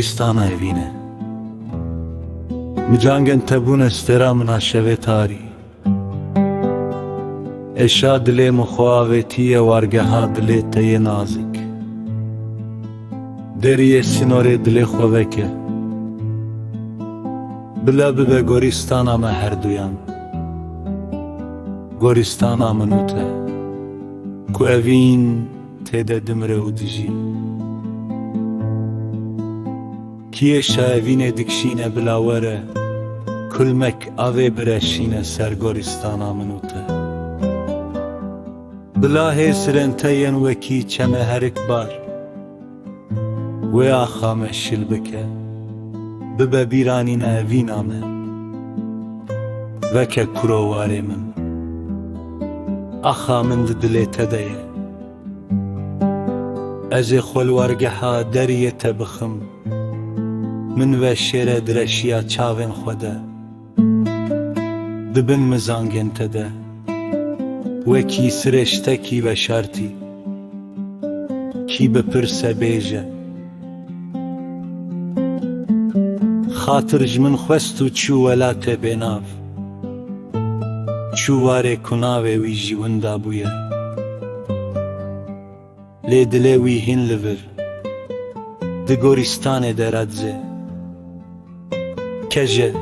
Goristana evine Micangen tebun estera mına şevetari Eşa dile muhavetiye vargeha dile teye nazik Deriye sinore dile xoveke Bila bibe Goristana me her duyan Goristana minute Ku evin tede dimre u dijî Kiyeşa evine dikşine bila were Kulmek ave bireşine ser Goristana minute Bila hêsiren teyen wekî çeme herik bar Wê axa me şil bike Bibe bîranîne evîna me Veke kurowarê min Axa min di dilê te de ye Ez ê xwelwargeha deriyê te bixim Min ve şêre direşiya çavên xwe de Dibin mizangên te de Wekî sirêştekî veşartî Kî bipirse bêje Xatir ji min xwest û çû welatê bênav Çû warê ku navê wî jî winda bûye Lê dilê wî hîn li vir Di Goristanê de redzê Keje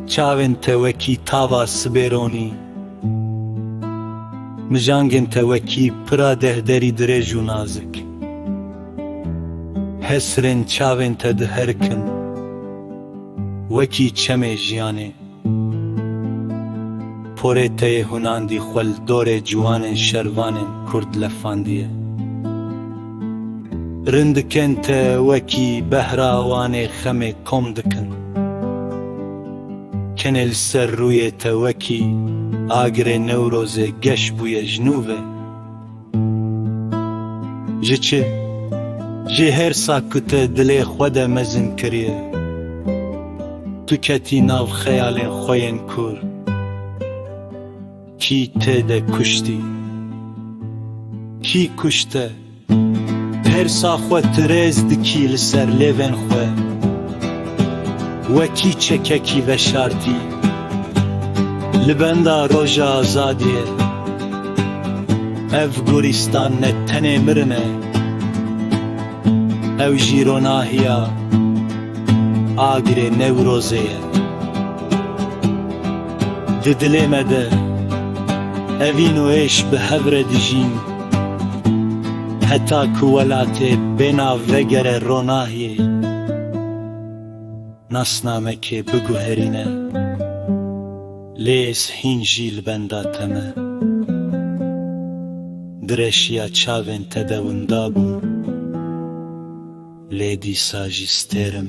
Çavên te wekî tava sibêronî Mijangên te wekî pira dehderî dirêj û nazik Hesrên çavên te diherikin Wekî çemê jiyanê Porê te yê hunandî xwel dorê ciwanên şervanên Kurd lefandiye Rindikên te wekî behra wanê xemê kom dikin Kenê li ser rûyê te wekî agirê Newrozê geş bûye ji nû ve Ji çi? Ji hêrsa ku te dilê xwe de mezin kiriye Tu ketî nav xeyalên xwe yên kur Kî tê de kuştî Kî kuşte Hêrsa xwe tirêz dikî li ser lêvên xwe Wekî çekekî veşartî Li benda roja azadiyê Ev Goristan ne tenê mirin e Ew jî ronahiya agirê Newrozê ye Di dilê me de evîn û êş bi hev re dijîn Heta ku welatê bênav vegere ronahiyê Nasnamekê biguherîne Lê ez hîn jî li benda te me Direşiya çavên te de winda bûn Lê dîsa jî stêrim